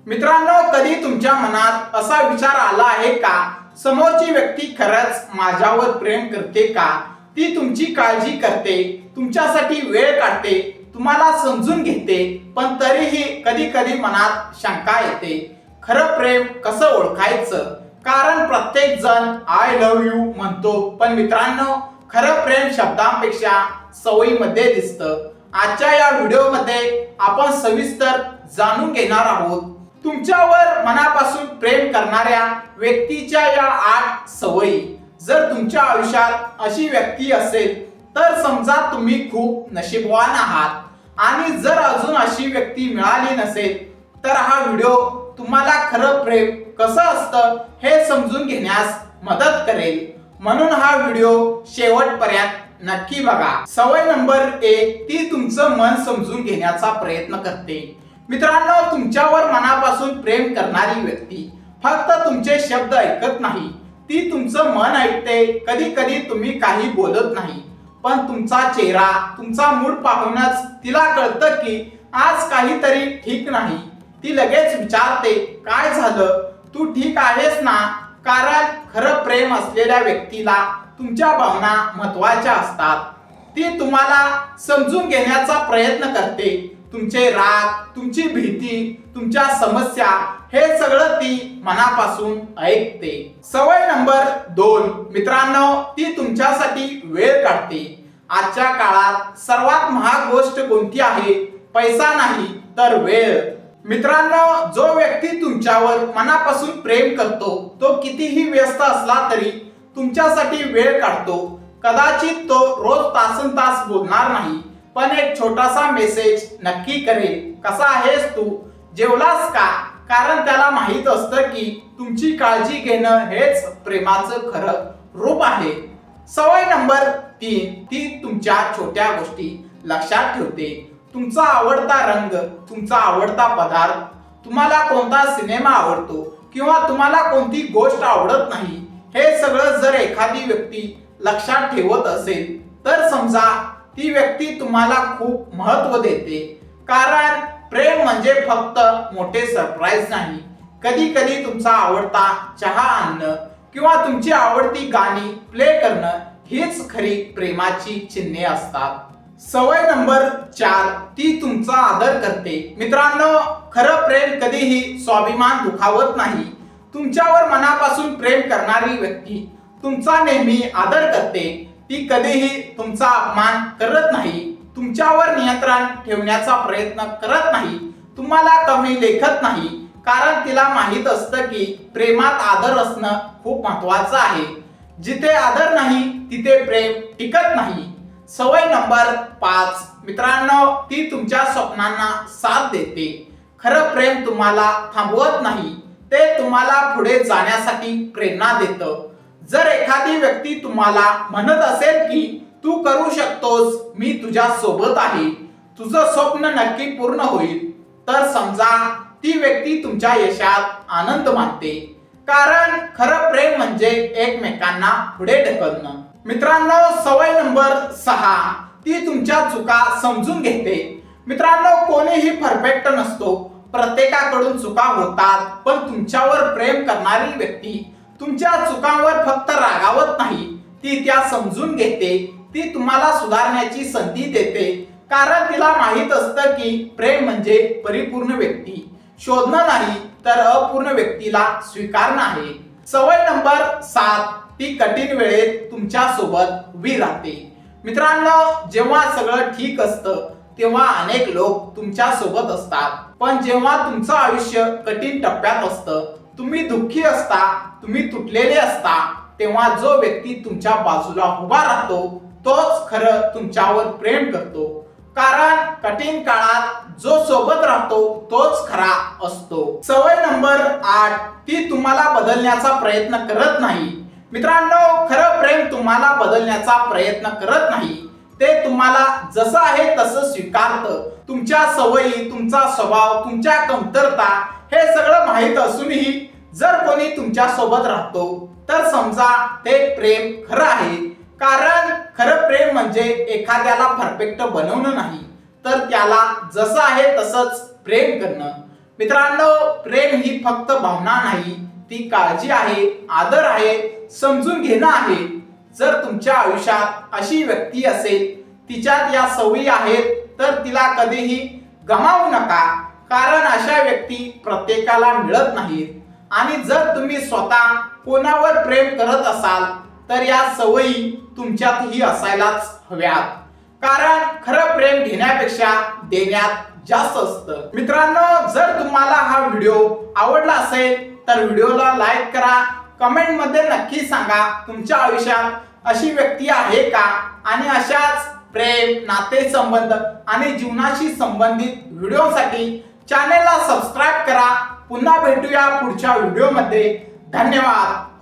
मित्रांनो, कधी तुमच्या मनात असा विचार आला आहे का, समोरची व्यक्ती खरंच माझ्यावर प्रेम करते का? ती तुमची काळजी करते, तुमच्यासाठी वेळ काढते, तुम्हाला समजून घेते, पण तरीही कधी कधी मनात शंका येते. खरं प्रेम कसं ओळखायचं? कारण प्रत्येक जण आय लव्ह यू म्हणतो, पण मित्रांनो, खरं प्रेम शब्दांपेक्षा सवयीमध्ये दिसतं. आजच्या या व्हिडिओमध्ये आपण सविस्तर जाणून घेणार आहोत तुमच्यावर मनापासून प्रेम करणाऱ्या व्यक्तीच्या या 8 सवयी. जर तुमच्या आयुष्यात अशी व्यक्ती असेल तर समजा तुम्ही खूप नशीबवान आहात, आणि जर अजून अशी व्यक्ती मिळाली नसेल तर हा व्हिडिओ तुम्हाला खरं प्रेम कसं असतं हे समजून घेण्यास मदत करेल. म्हणून हा व्हिडिओ शेवटपर्यंत नक्की बघा. सवय नंबर 1, ती तुमचं मन समजून घेण्याचा प्रयत्न करते. मित्रांनो, तुमच्यावर मनापासून प्रेम करणारी व्यक्ती फक्त तुमचे शब्द ऐकत नाही, ती तुमचं मन ऐकते. कधी कधी तुम्ही काही बोलत नाही, पण तुमचा चेहरा, तुमचा मूड पाहूनच तिला कळतं की आज काहीतरी ठीक नाही. ती लगेच विचारते, काय झालं, तू ठीक आहेस ना? कारण खरं प्रेम असलेल्या व्यक्तीला तुमच्या भावना महत्वाच्या असतात. ती तुम्हाला समजून घेण्याचा प्रयत्न करते. तुमचे राग, तुमची भीती, तुमच्या समस्या हे सगळं ती मनापासून ऐकते. सवय नंबर 2, मित्रांनो, ती तुमच्यासाठी वेळ काढते. आजच्या काळात सर्वात महाग गोष्ट कोणती आहे? पैसा नाही तर वेळ. मित्रांनो, जो व्यक्ती तुमच्यावर मनापासून प्रेम करतो तो कितीही व्यस्त असला तरी तुमच्यासाठी वेळ काढतो. कदाचित तो रोज तासनतास बोलणार नाही, पण एक छोटासा मेसेज नक्की करेल, कसा आहेस तू, जेवलास का? कारण त्याला माहित असतं की तुमची काळजी घेणं हेच प्रेमाचं खरं रूप आहे. सवय नंबर 3, ती तुमच्या छोट्या गोष्टी लक्षात ठेवते. तुमचा आवडता रंग, तुमचा आवडता पदार्थ, तुम्हाला कोणता सिनेमा आवडतो किंवा तुम्हाला कोणती गोष्ट आवडत नाही, हे सगळं जर एखादी व्यक्ती लक्षात ठेवत असेल तर समजा ती व्यक्ती तुम्हाला खूप महत्त्व देते. कारण प्रेम म्हणजे फक्त मोठे सरप्राईज नाही. कधी कधी तुमचा आवडता चहा आणणं किंवा तुमची आवडती गाणी प्ले करणं हीच खरी प्रेमाची चिन्हे असतात. सवय नंबर 4, ती तुमचा आदर करते. मित्रांनो, खरं प्रेम कधीही स्वाभिमान दुखावत नाही. तुमच्यावर मनापासून प्रेम करणारी व्यक्ती तुमचा नेहमी आदर करते. ती कधीही तुमचा अपमान करत नाही, तुमच्यावर नियंत्रण ठेवण्याचा प्रयत्न करत नाही, तुम्हाला कमी लेखत नाही. कारण तिला माहित असतं की प्रेमात आदर असणं खूप महत्वाचं आहे. जिथे आदर नाही तिथे प्रेम टिकत नाही. सवय नंबर 5, मित्रांनो, ती तुमच्या स्वप्नांना साथ देते. खरं प्रेम तुम्हाला थांबवत नाही, ते तुम्हाला पुढे जाण्यासाठी प्रेरणा देतं. जर एखादी व्यक्ती तुम्हाला म्हणत असेल की तू करू शकतोस, मी तुझ्या सोबत आहे, तुझं स्वप्न नक्की पूर्ण होईल, तर समजा ती व्यक्ती तुमच्या यशात आनंद मानते. कारण खरं प्रेम म्हणजे एकमेकांना पुढे ढकलणं. मित्रांनो, सवय नंबर 6, ती तुमच्या चुका समजून घेते. मित्रांनो, कोणीही परफेक्ट नसतो, प्रत्येकाकडून चुका होतात, पण तुमच्यावर प्रेम करणारी व्यक्ती तुमच्या चुकांवर फक्त रागावत नाही, ती त्या समजून घेते. ती तुम्हाला सुधारण्याची संधी देते. कारण तिला माहित असतं की प्रेम म्हणजे परिपूर्ण व्यक्ती शोधणं नाही, तर अपूर्ण व्यक्तीला स्वीकारणं आहे. सवय नंबर 7, ती कठीण वेळेत तुमच्या सोबत उभी राहते. मित्रांनो, जेव्हा सगळं ठीक असतं तेव्हा अनेक लोक तुमच्या सोबत असतात, पण जेव्हा तुमचं आयुष्य कठीण टप्प्यात असतं, तुम्ही दुःखी असता, तुम्ही तुटलेले असता, तेव्हा जो व्यक्ती तुमच्या बाजूला उभा राहतो तोच खरं तुमच्यावर प्रेम करतो. कारण कठीण काळात जो सोबत राहतो तोच खरा असतो. सवय नंबर 8, ती तुम्हाला बदलण्याचा प्रयत्न करत नाही. मित्रांनो, खरं प्रेम तुम्हाला बदलण्याचा प्रयत्न करत नाही, ते तुम्हाला जसं आहे तसं स्वीकारतं. तुमच्या सवयी, तुमचा स्वभाव, तुमच्या कमतरता हे सगळं माहीत असूनही जर कोणी तुमच्या सोबत राहतो तर समजा ते प्रेम खरं आहे. कारण खरं प्रेम म्हणजे एखाद्याला परफेक्ट बनवणं नाही, तर त्याला जसं आहे तसंच प्रेम करणं. मित्रांनो, प्रेम ही फक्त भावना नाही, ती काळजी आहे, आदर आहे, समजून घेणं आहे. जर तुमच्या आयुष्यात अशी व्यक्ती असेल, तिच्यात या सवयी आहेत, तर तिला कधीही गमावू नका. कारण अशा व्यक्ती प्रत्येकाला मिळत नाहीत. आणि जर तुम्ही स्वतः कोणावर प्रेम करत असाल तर या सवयी तुमच्यातही असायलाच हव्यात. कारण खरं प्रेम घेण्यापेक्षा देण्यात जास्त असतं. मित्रांनो, जर तुम्हाला हा व्हिडिओ आवडला असेल तर व्हिडिओला लाईक करा. कमेंट मध्ये नक्की सांगा तुमच्या आयुष्यात अशी व्यक्ती आहे का, आणि अशाच प्रेम, नातेसंबंध आणि जीवनाशी संबंधित व्हिडिओसाठी चॅनेलला सबस्क्राईब करा. पुन्हा भेटूया पुढच्या व्हिडिओमध्ये. धन्यवाद.